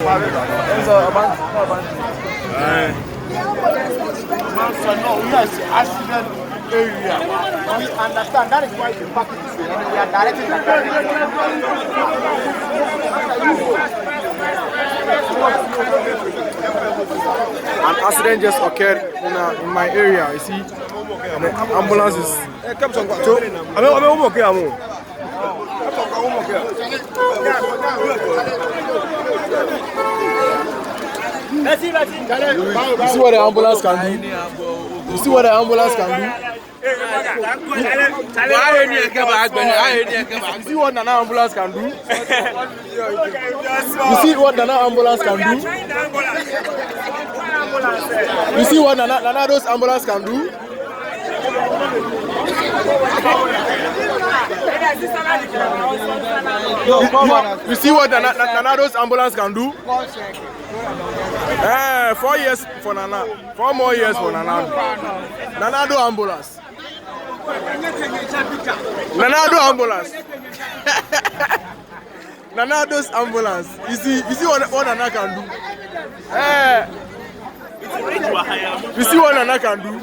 Accident area. We understand that is why the package is here. We are directing An accident just occurred in my area. You see, the ambulance is. You see what the ambulance can do? You see what the ambulance can do? You see what Nana ambulance can do? You see what Nana ambulance can do? You see what Nana those ambulance can do? You see what Nana those ambulance can do? 4 years for Nana. 4 more years for Nana. Nanado ambulance. Nanado ambulance. Nanado's ambulance. You see what Nana can do? You see what Nana can do?